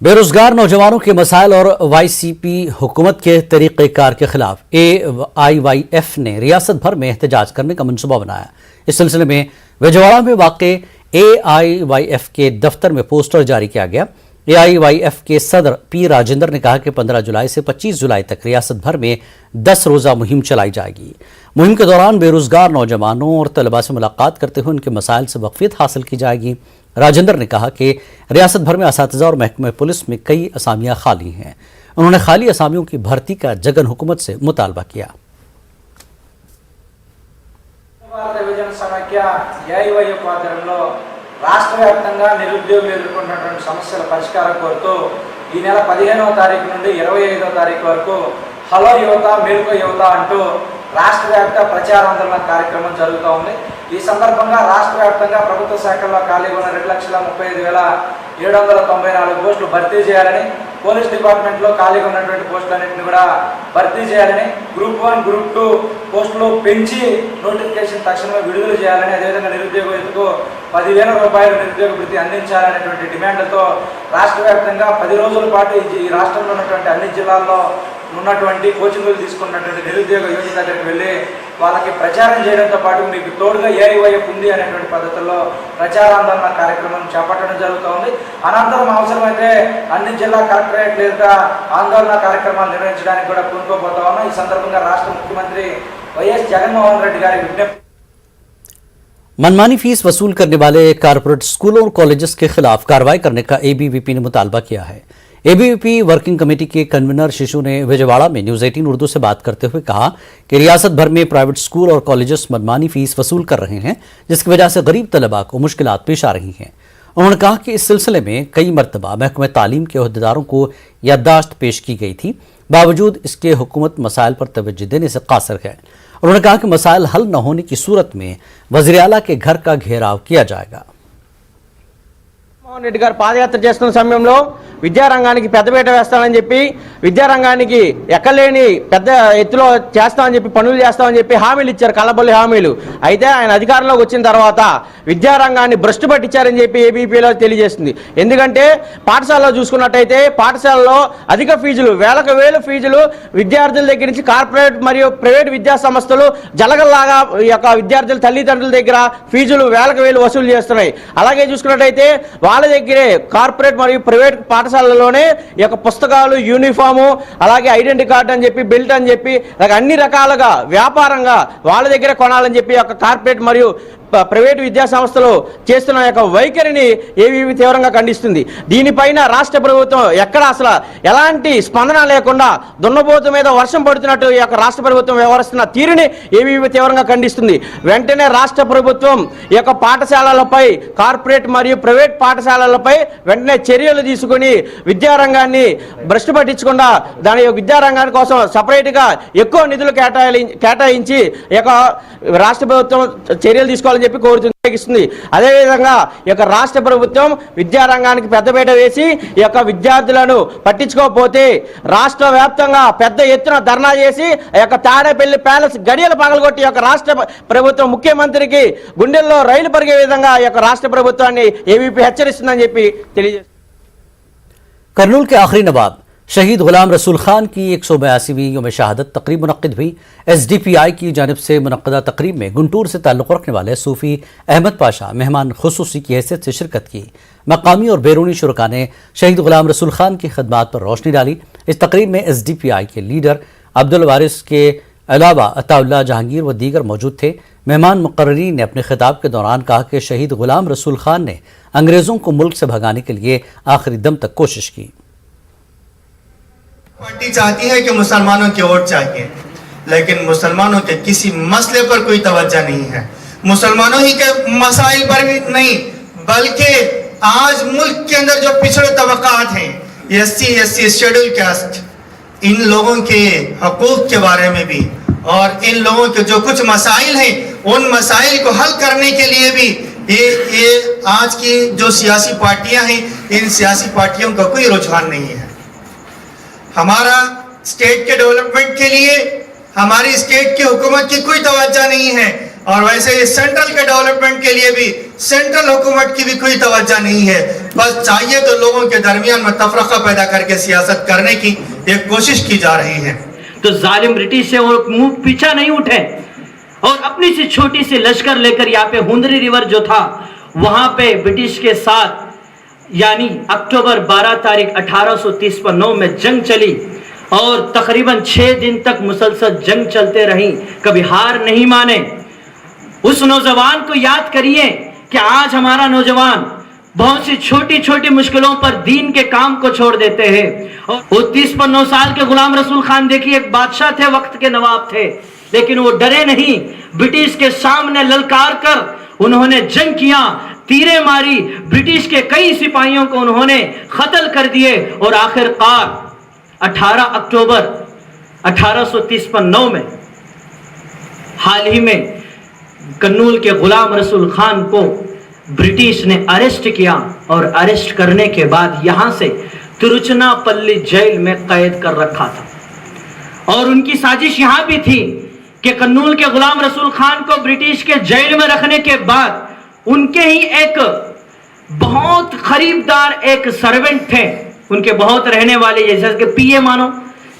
बेरोजगार नौजवानों के मसाइल और वाईसीपी हुकूमत के तरीक़ेकार के खिलाफ AIYF ने रियासत भर में एहतजाज करने का मनसूबा बनाया। इस सिलसिले में विजयवाड़ा में वाक़े AIYF के दफ्तर में पोस्टर जारी किया गया। AIYF के सदर P राजेंद्र ने कहा कि 15 जुलाई से 25 जुलाई तक रियासत भर में 10 रोज़ा मुहिम चलाई जाएगी। मुहिम के दौरान बेरोजगार नौजवानों और तलबा से मुलाकात करते हुए उनके मसाइल से वाक़फियत हासिल की जाएगी। राजेंद्र ने कहा कि रियासत भर में असातिज़ा और महकमे पुलिस में कई असामियाँ खाली हैं। उन्होंने खाली असामियों की भर्ती का जगन हुकूमत से मुतालबा किया। రాష్ట్ర వ్యాప్తంగా నిరుద్యోగులు ఎదుర్కొంటున్నటువంటి సమస్యల పరిష్కారం కోరుతూ ఈ నెల 15వ తారీఖు నుండి 25వ తారీఖు వరకు హలో యువత మేలుకో యువత అంటూ రాష్ట్ర వ్యాప్త ప్రచారాందోళన కార్యక్రమం జరుగుతూ ఉంది। ఈ సందర్భంగా రాష్ట్ర వ్యాప్తంగా ప్రభుత్వ శాఖల్లో ఖాళీగా ఉన్న 2,35,794 పోస్టులు భర్తీ చేయాలని, పోలీస్ డిపార్ట్మెంట్లో ఖాళీగా ఉన్నటువంటి పోస్టులన్నింటినీ కూడా భర్తీ చేయాలని, గ్రూప్ 1 గ్రూప్ 2 పోస్టులు పెంచి నోటిఫికేషన్ తక్షణమే విడుదల చేయాలని, అదేవిధంగా నిరుద్యోగ యువతకు 10,000 రూపాయలు నిరుద్యోగ వృత్తి అందించాలనేటువంటి డిమాండ్లతో రాష్ట్ర వ్యాప్తంగా 10 రోజుల పాటు ఈ రాష్ట్రంలో ఉన్నటువంటి అన్ని జిల్లాల్లో ఉన్నటువంటి కోచింగ్లు తీసుకున్నటువంటి నిరుద్యోగ యువత దగ్గరికి వెళ్ళి వాళ్ళకి ప్రచారం చేయడంతో పాటు మీకు తోడుగా AIYF ఉంది అనేటువంటి పద్ధతుల్లో ప్రచారాందోళన కార్యక్రమం చేపట్టడం జరుగుతూ ఉంది। అనంతరం అవసరమైతే అన్ని జిల్లా కలెక్టరేట్ లేదా ఆందోళన కార్యక్రమాలు నిర్వహించడానికి కూడా పూనుకోబోతా ఉన్నాం। ఈ సందర్భంగా రాష్ట్ర ముఖ్యమంత్రి వైఎస్ జగన్మోహన్ రెడ్డి గారి విజ్ఞప్తి मनमानी फीस वसूल करने वाले कारपोरेट स्कूलों और कॉलेजेस के खिलाफ कार्रवाई करने का ABVP ने मुतालबा किया है। ABVP वर्किंग कमेटी के कन्वीनर शिशु ने विजयवाड़ा में न्यूज़ 18 उर्दू से बात करते हुए कहा कि रियासत भर में प्राइवेट स्कूल और कॉलेजेस मनमानी फीस वसूल कर रहे हैं, जिसकी वजह से गरीब तलबा को मुश्किलात पेश आ रही हैं। उन्होंने कहा कि इस सिलसिले में कई मरतबा महकमे तालीम के ओहदेदारों को याददाश्त पेश की गई थी, बावजूद इसके हुकूमत मसाइल पर तवज्जो देने से कासिर है। उन्होंने कहा कि मसाइल हल न होने की सूरत में वज़ीर आला के घर का घेराव किया जाएगा। జగన్మోహన్ రెడ్డి గారు పాదయాత్ర చేస్తున్న సమయంలో విద్యారంగానికి పెద్దపీట వేస్తామని చెప్పి, విద్యారంగానికి ఎక్కలేని పెద్ద ఎత్తులో చేస్తామని చెప్పి, పనులు చేస్తామని చెప్పి హామీలు ఇచ్చారు, కళ్ళబొల్లి హామీలు. అయితే ఆయన అధికారంలోకి వచ్చిన తర్వాత విద్యారంగాన్ని భ్రష్టు పట్టించారని చెప్పి ABVPలో తెలియజేస్తుంది. ఎందుకంటే పాఠశాలలో చూసుకున్నట్టయితే పాఠశాలలో అధిక ఫీజులు, వేలకు వేలు ఫీజులు విద్యార్థుల దగ్గర నుంచి కార్పొరేట్ మరియు ప్రైవేట్ విద్యా సంస్థలు జలగల్లాగా ఈ యొక్క విద్యార్థుల తల్లిదండ్రుల దగ్గర ఫీజులు వేలకు వేలు వసూలు చేస్తున్నాయి. అలాగే చూసుకున్నట్టయితే వాళ్ళ దగ్గరే కార్పొరేట్ మరియు ప్రైవేట్ పాఠశాలలోనే ఈ యొక్క పుస్తకాలు, యూనిఫాము, అలాగే ఐడెంటిటీ కార్డు అని చెప్పి, బెల్ట్ అని చెప్పి, అలాగే అన్ని రకాలుగా వ్యాపారంగా వాళ్ళ దగ్గర కొనాలని చెప్పి యొక్క కార్పొరేట్ మరియు ప్రైవేటు విద్యా సంస్థలు చేస్తున్న యొక్క వైఖరిని ABVP తీవ్రంగా ఖండిస్తుంది. దీనిపైన రాష్ట్ర ప్రభుత్వం ఎక్కడ అసలు ఎలాంటి స్పందన లేకుండా దున్నపోతు మీద వర్షం పడుతున్నట్టు ఈ యొక్క రాష్ట్ర ప్రభుత్వం వ్యవహరిస్తున్న తీరుని ABVP తీవ్రంగా ఖండిస్తుంది. వెంటనే రాష్ట్ర ప్రభుత్వం ఈ యొక్క పాఠశాలలపై, కార్పొరేట్ మరియు ప్రైవేట్ పాఠశాలలపై వెంటనే చర్యలు తీసుకుని విద్యారంగాన్ని భ్రష్టు పట్టించకుండా దాని విద్యారంగాన్ని కోసం సపరేట్గా ఎక్కువ నిధులు కేటాయించి ఈ యొక్క రాష్ట్ర ప్రభుత్వం చర్యలు తీసుకోవాలి చెప్పి కోరుతుంది. అదేవిధంగా ఈ యొక్క రాష్ట్ర ప్రభుత్వం విద్యారంగానికి పెద్దపీట వేసి ఈ యొక్క విద్యార్థులను పట్టించుకోకపోతే రాష్ట్ర వ్యాప్తంగా పెద్ద ఎత్తున ధర్నా చేసి ఈ యొక్క తాడేపల్లి ప్యాలెస్ గడియలు పగలగొట్టి ఈ యొక్క రాష్ట్ర ప్రభుత్వం ముఖ్యమంత్రికి గుండెల్లో రైలు పరిగే విధంగా ఈ యొక్క రాష్ట్ర ప్రభుత్వాన్ని ABVP హెచ్చరిస్తుందని చెప్పి తెలియజేస్తుంది. करनूल के आखिरी नवाब शहीद गुलाम रसूल खान की 182वीं यौम शहादत तकरीब मुनक्किद हुई। SDPI की जानिब से मुनक्किदा तकरीब में गुंटूर से ताल्लुक़ रखने वाले सूफ़ी अहमद पाशा मेहमान खुसूसी की हैसियत से शिरकत की। मकामी और बैरूनी शुरका ने शहीद गुलाम रसूल खान की खदमात पर रोशनी डाली। इस तकरीब में SDPI के लीडर अब्दुल वारिस के अलावा अताउल्लाह जहांगीर व दीगर मौजूद थे। मेहमान मुकर्रीन ने अपने खिताब के दौरान कहा कि शहीद गुलाम रसूल खान ने अंग्रेज़ों को मुल्क से भगाने के लिए आखिरी दम तक कोशिश की। पार्टी चाहती है कि मुसलमानों की वोट चाहिए, लेकिन मुसलमानों के किसी मसले पर कोई तवज्जो नहीं है। मुसलमानों ही के मसाइल पर भी नहीं, बल्कि आज मुल्क के अंदर जो पिछड़े तबकात हैं, SC शेड्यूल कास्ट, इन लोगों के हकूक के बारे में भी और इन लोगों के जो कुछ मसाइल हैं, उन मसाइल को हल करने के लिए भी ये आज की जो सियासी पार्टियां हैं, इन सियासी पार्टियों का कोई रुझान नहीं है। हमारा स्टेट के डेवलपमेंट के लिए हमारी स्टेट की हुकूमत की कोई तवज्जो नहीं है, और वैसे सेंट्रल के डेवलपमेंट के लिए भी सेंट्रल हुकूमत की भी कोई तवज्जो नहीं है। बस चाहिए तो लोगों के दरमियान में तफरका पैदा करके सियासत करने की एक कोशिश की जा रही है। तो जालिम ब्रिटिश से वो मुंह पीछा नहीं उठे और अपनी सी छोटी सी लश्कर लेकर यहाँ पे हुंदरी रिवर जो था वहां पे ब्रिटिश के साथ यानी अक्टूबर 12 तारीख 1893 में जंग चली और तकरीबन 6 दिन तक मुसलसल जंग चलते रही, कभी हार नहीं माने। उस नौजवान को याद करिए कि आज हमारा नौजवान बहुत सी छोटी छोटी मुश्किलों पर दीन के काम को छोड़ देते हैं। और वो 30-9 साल के गुलाम रसूल खान देखिए, एक बादशाह थे, वक्त के नवाब थे, लेकिन वो डरे नहीं। ब्रिटिश के सामने ललकार कर उन्होंने जंग किया, तीरें मारी, ब्रिटिश के कई सिपाहियों को उन्होंने कत्ल कर दिए और आखिरकार 18 अक्टूबर 1893 में हाल ही में कन्नूल के गुलाम रसूल खान को ब्रिटिश ने अरेस्ट किया और अरेस्ट करने के बाद यहां से तिरुचनापल्ली जेल में कैद कर रखा था। और उनकी साजिश यहां भी थी कि कन्नूल के गुलाम रसूल खान को ब्रिटिश के जेल में रखने के बाद उनके ही एक बहुत करीबदार एक सर्वेंट थे, उनके बहुत रहने वाले, जैसे कि पीए मानो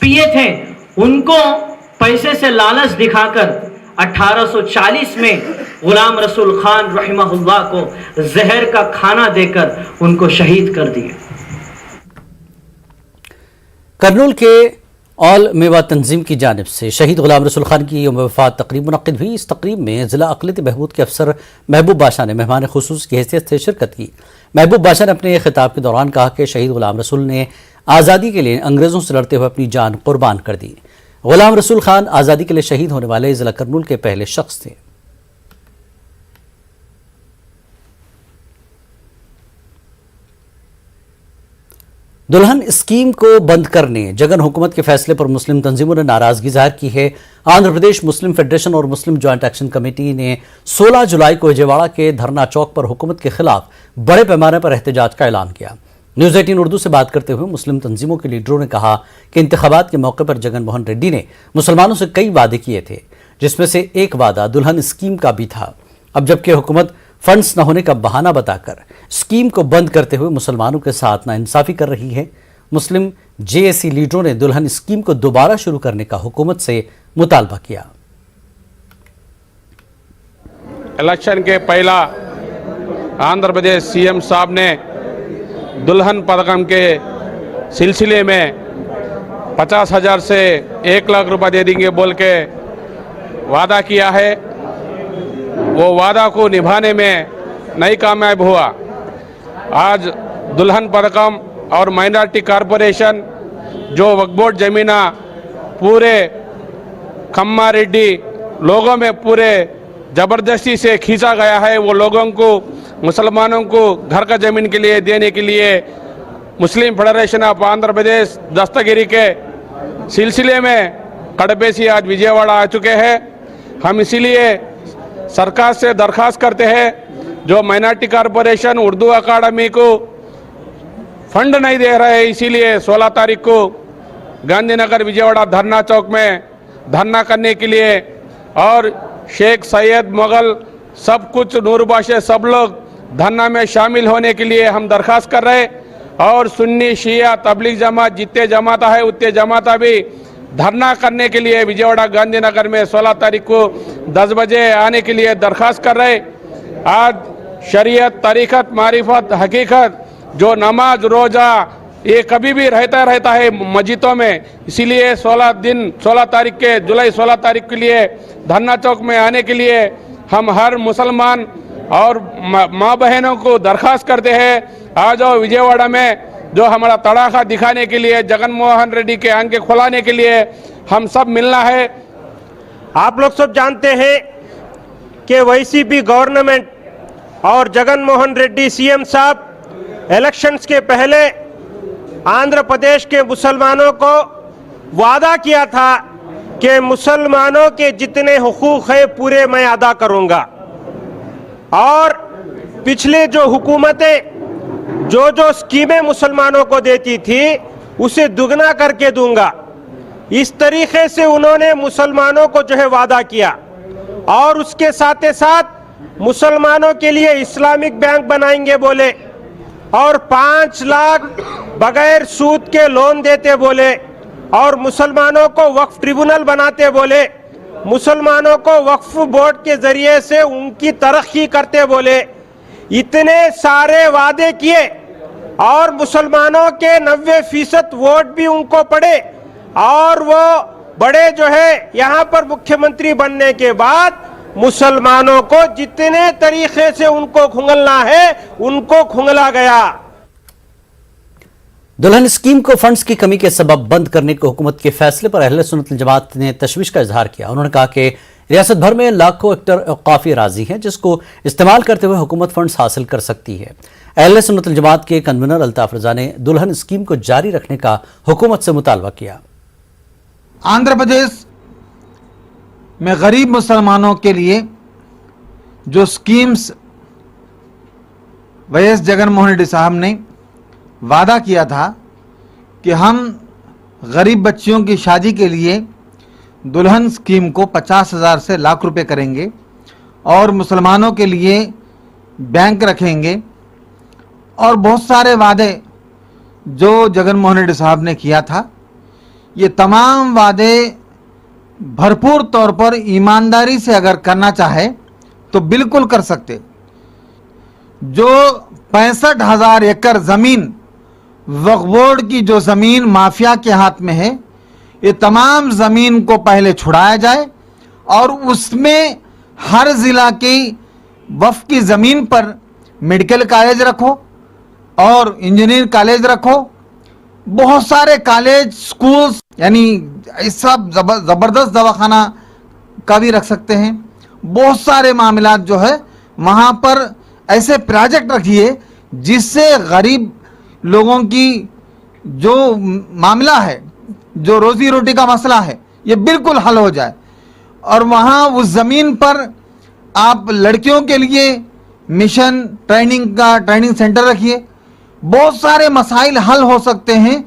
पीए थे, उनको पैसे से लालच दिखाकर 1840 में गुलाम रसूल खान रहमहुल्लाह को जहर का खाना देकर उनको शहीद कर दिया। करनूल के ऑल मेवा तंजीम की जानिब से शहीद गुलाम रसूल खान की यौम वफ़ात तकरीब मुनक़्क़िद हुई। इस तकरीब में ज़िला अक़लियती बहबूद के अफसर महबूब बाशा ने मेहमान खुसूस की हैसियत से शिरकत की। महबूब बाशा ने अपने खिताब के दौरान कहा कि शहीद गुलाम रसूल ने आज़ादी के लिए अंग्रेज़ों से लड़ते हुए अपनी जान कुर्बान कर दी। गुलाम रसूल खान आज़ादी के लिए शहीद होने वाले ज़िला करनूल के पहले शख्स थे। दुल्हन स्कीम को बंद करने जगन हुकूमत के फैसले पर मुस्लिम तंजीमों ने नाराजगी जाहिर की है। आंध्र प्रदेश मुस्लिम फेडरेशन और मुस्लिम ज्वाइंट एक्शन कमेटी ने 16 जुलाई को विजयवाड़ा के धरना चौक पर हुकूमत के खिलाफ बड़े पैमाने पर एहतजाज का ऐलान किया। न्यूज़ 18 उर्दू से बात करते हुए मुस्लिम तंजीमों के लीडरों ने कहा कि इंतखाबात के मौके पर जगन मोहन रेड्डी ने मुसलमानों से कई वादे किए थे, जिसमें से एक वादा दुल्हन स्कीम का भी था। अब जबकि हुकूमत फंड्स न होने का बहाना बताकर स्कीम को बंद करते हुए मुसलमानों के साथ नाइंसाफी कर रही है, मुस्लिम जेएसी लीडरों ने दुल्हन स्कीम को दोबारा शुरू करने का हुकूमत से मुतालबा किया। इलेक्शन के पहला आंध्र प्रदेश सीएम साहब ने दुल्हन पदकम के सिलसिले में 50,000 से 1 लाख रुपए दे देंगे बोल के वादा किया है। वो वादा को निभाने में नहीं कामयाब हुआ। आज दुल्हन पदकम और माइनॉरिटी कॉरपोरेशन जो वक्फ बोर्ड जमीना पूरे खम्मा रेड्डी लोगों में पूरे ज़बरदस्ती से खींचा गया है, वो लोगों को मुसलमानों को घर का ज़मीन के लिए देने के लिए मुस्लिम फेडरेशन ऑफ आंध्र प्रदेश दस्तगिरी के सिलसिले में कड़बेसी आज विजयवाड़ा आ चुके हैं। हम इसीलिए सरकार से दरख्वास्त करते हैं, जो माइनॉरिटी कॉरपोरेशन उर्दू अकादमी को फंड नहीं दे रहे हैं, इसीलिए 16 तारीख को गांधीनगर विजयवाड़ा धरना चौक में धरना करने के लिए और शेख सैयद मुगल सब कुछ नूरबाशे सब लोग धरना में शामिल होने के लिए हम दरख्वास्त कर रहे हैं। और सुन्नी शिया तबलीग जमात जितने जमाता है उतने जमाता भी धरना करने के लिए विजयवाड़ा गांधीनगर में 16 तारीख को 10 बजे आने के लिए दरख्वास्त कर रहे। आज शरीयत, तरीक़त, मारिफत, हकीकत जो नमाज रोज़ा ये कभी भी रहता है मस्जिदों में, इसीलिए 16 तारीख के जुलाई 16 तारीख के लिए धरना चौक में आने के लिए हम हर मुसलमान और माँ बहनों को दरख्वास्त करते हैं। आ जाओ विजयवाड़ा में, जो हमारा तड़ाखा दिखाने के लिए, जगन मोहन रेड्डी के आंखें खुलाने के लिए हम सब मिलना है। आप लोग सब जानते हैं कि वाईसीपी गवर्नमेंट और जगन मोहन रेड्डी सीएम साहब इलेक्शंस के पहले आंध्र प्रदेश के मुसलमानों को वादा किया था कि मुसलमानों के जितने हुकूक है पूरे मैं अदा करूंगा, और पिछले जो हुकूमतें जो स्कीमें मुसलमानों को देती थी उसे दुगना करके दूंगा, इस तरीके से उन्होंने मुसलमानों को जो है वादा किया। और उसके साथ साथ मुसलमानों के लिए इस्लामिक बैंक बनाएंगे बोले, और 5 लाख बगैर सूद के लोन देते बोले, और मुसलमानों को वक्फ ट्रिब्यूनल बनाते बोले, मुसलमानों को वक्फ बोर्ड के जरिए से उनकी तरक्की करते बोले, इतने सारे वादे किए और मुसलमानों के 90% वोट भी उनको पड़े, और वो बड़े जो है यहाँ पर मुख्यमंत्री बनने के बाद मुसलमानों को जितने तरीके से उनको खुंगलना है उनको खुंगला गया। दुल्हन स्कीम को फंड्स की कमी के सबब बंद करने के हुकूमत के फैसले पर अहले सुन्नत जमात ने तशवीश का इजहार किया। उन्होंने कहा कि रियासत भर में लाखों हेक्टर काफी राजी हैं जिसको इस्तेमाल करते हुए हुकूमत फंड्स हासिल कर सकती है। अहले सुन्नत जमात के कन्वीनर अल्ताफ रजा ने दुल्हन स्कीम को जारी रखने का हुकूमत से मुतालबा किया। आंध्र प्रदेश में गरीब मुसलमानों के लिए जो स्कीम्स वाईएस जगनमोहन रेड्डी साहब ने वादा किया था कि हम गरीब बच्चियों की शादी के लिए दुल्हन स्कीम को 50,000 से लाख रुपए करेंगे और मुसलमानों के लिए बैंक रखेंगे, और बहुत सारे वादे जो जगनमोहन रेड्डी साहब ने किया था, ये तमाम वादे भरपूर तौर पर ईमानदारी से अगर करना चाहे तो बिल्कुल कर सकते। जो 65,000 एकड़ ज़मीन वक्फ बोर्ड की जो ज़मीन माफिया के हाथ में है, ये तमाम ज़मीन को पहले छुड़ाया जाए और उसमें हर ज़िला की वक्फ की ज़मीन पर मेडिकल कॉलेज रखो और इंजीनियरिंग कॉलेज रखो, बहुत सारे कॉलेज स्कूल्स, यानी ऐसा ज़बरदस्त दवाखाना का भी रख सकते हैं। बहुत सारे मामलात जो है वहाँ पर ऐसे प्रोजेक्ट रखिए जिससे गरीब लोगों की जो मामला है, जो रोज़ी रोटी का मसला है, ये बिल्कुल हल हो जाए। और वहाँ उस ज़मीन पर आप लड़कियों के लिए मिशन ट्रेनिंग सेंटर रखिए। बहुत सारे मसाइल हल हो सकते हैं।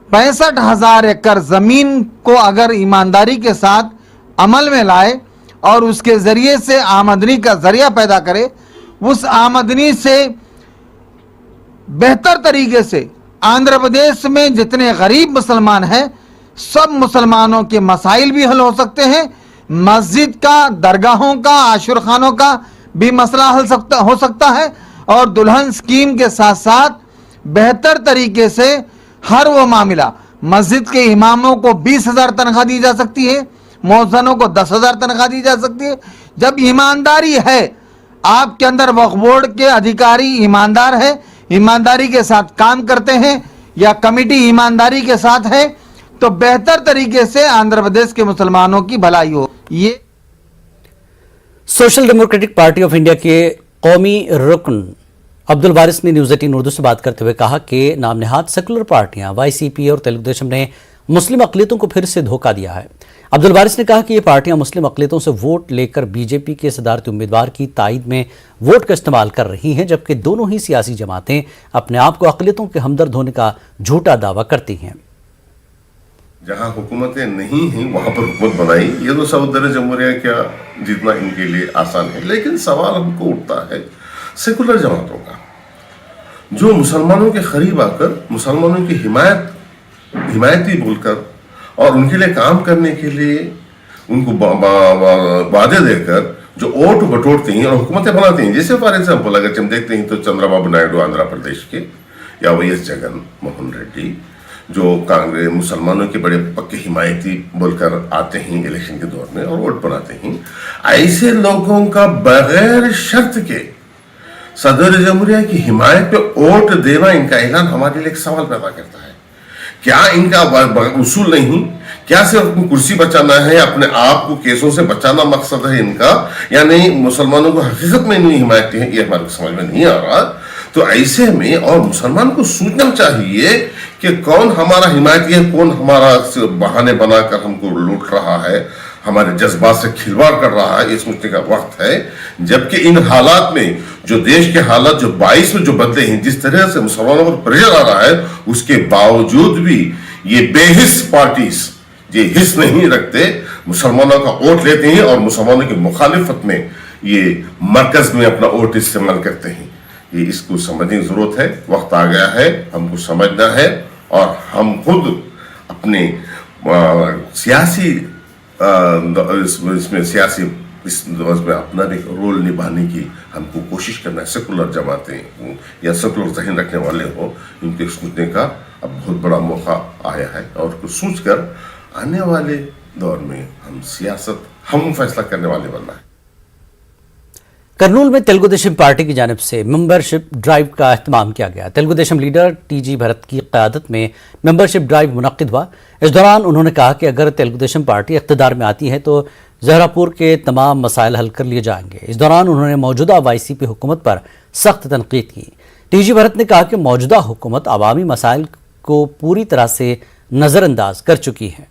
65,000 एकड़ ज़मीन को अगर ईमानदारी के साथ अमल में लाए और उसके ज़रिए से आमदनी का ज़रिया पैदा करे, उस आमदनी से बेहतर तरीके से आंध्र प्रदेश में जितने गरीब मुसलमान हैं, सब मुसलमानों के मसाइल भी हल हो सकते हैं। मस्जिद का, दरगाहों का, आशुर खानों का भी मसला हल हो सकता है। और दुल्हन स्कीम के साथ साथ बेहतर तरीके से हर वो मामला, मस्जिद के इमामों को 20,000 तनख्वाह दी जा सकती है, मौज़नों को 10,000 तनख्वाह दी जा सकती है। जब ईमानदारी है, आपके अंदर वक्फ बोर्ड के अधिकारी ईमानदार है, ईमानदारी के साथ काम करते हैं, या कमेटी ईमानदारी के साथ है, तो बेहतर तरीके से आंध्र प्रदेश के मुसलमानों की भलाई हो। ये social democratic party of India के कौमी रुकन अब्दुल वारिस ने न्यूज़ 18 उर्दू से बात करते हुए कहा कि नाम नेहाद सेकुलर पार्टियां वाईसीपी और तेलुगु देशम ने मुस्लिम अक़लियतों को फिर से धोखा दिया है। अब्दुल वारिस ने कहा कि ये पार्टियां मुस्लिम अक़लियतों से वोट लेकर बीजेपी के सदारती उम्मीदवार की ताईद में वोट का इस्तेमाल कर रही हैं, जबकि दोनों ही सियासी जमातें अपने आप को अक़लियतों के हमदर्द होने का झूठा दावा करती हैं। जहां हुकूमतें नहीं हैं वहां पर हुकूमत बनाई, ये तो सऊदी जमहूरिया क्या जीतना इनके लिए आसान है। लेकिन सवाल हमको उठता है सेकुलर जमातों का, जो मुसलमानों के करीब आकर मुसलमानों की हिमायती बोलकर और उनके लिए काम करने के लिए उनको वादे देकर जो वोट बटोरते हैं और हुकूमतें बनाते हैं। जैसे फॉर एग्जाम्पल अगर हम देखते हैं तो चंद्रबाबू नायडू आंध्र प्रदेश के, या वाईएस जगन मोहन रेड्डी जो कांग्रेस मुसलमानों के बड़े पक्के हिमायती बोलकर आते हैं इलेक्शन के दौर में और वोट बनाते हैं, ऐसे लोगों का बगैर शर्त के सदर जमहूरिया की हिमायत पे वोट देना, इनका ऐलान हमारे लिए एक सवाल पैदा करता है। क्या इनका उसूल नहीं, क्या सिर्फ अपनी कुर्सी बचाना है, अपने आप को केसों से बचाना मकसद है इनका, या नहीं मुसलमानों को हकीकत में नहीं हिमायत है, ये हमारे समझ में नहीं आ रहा। तो ऐसे में और मुसलमान को सोचना चाहिए कि कौन हमारा हिमायती है, कौन हमारा बहाने बनाकर हमको लूट रहा है, हमारे जज्बात से खिलवाड़ कर रहा है, ये सोचने का वक्त है। जबकि इन हालात में जो देश के हालात जो 22 में जो बदले हैं, जिस तरह से मुसलमानों पर प्रेशर आ रहा है, उसके बावजूद भी ये बेहिस पार्टीज ये हिस्स नहीं रखते, मुसलमानों का वोट लेते हैं और मुसलमानों की मुखालिफत में ये मरकज में अपना वोट इस्तेमाल करते हैं। ये इसको समझने की जरूरत है। वक्त आ गया है, हमको समझना है और हम खुद अपने सियासी इसमें सियासी इस में अपना भी रोल निभाने की हमको कोशिश करना है। सेकुलर जमातें या सेकुलर ज़हन रखने वाले हो, इनके सोचने का अब बहुत बड़ा मौका आया है और कुछ सोच कर आने वाले दौर में हम फैसला करने वाले बनना है। करनूल में तेलुगु देशम पार्टी की जानिब से मेंबरशिप ड्राइव का एहतमाम किया गया। तेलुगु देशम लीडर टीजी भरत की क़यादत में मेंबरशिप ड्राइव मुनक्किद हुआ। इस दौरान उन्होंने कहा कि अगर तेलुगु देशम पार्टी इक़्तिदार में आती है तो जहरापुर के तमाम मसाइल हल कर लिए जाएंगे। इस दौरान उन्होंने मौजूदा वाईसीपी हुकूमत पर सख्त तनकीद की। टीजी भरत ने कहा कि मौजूदा हुकूमत अवामी मसाइल को पूरी तरह से नज़रअंदाज कर चुकी है।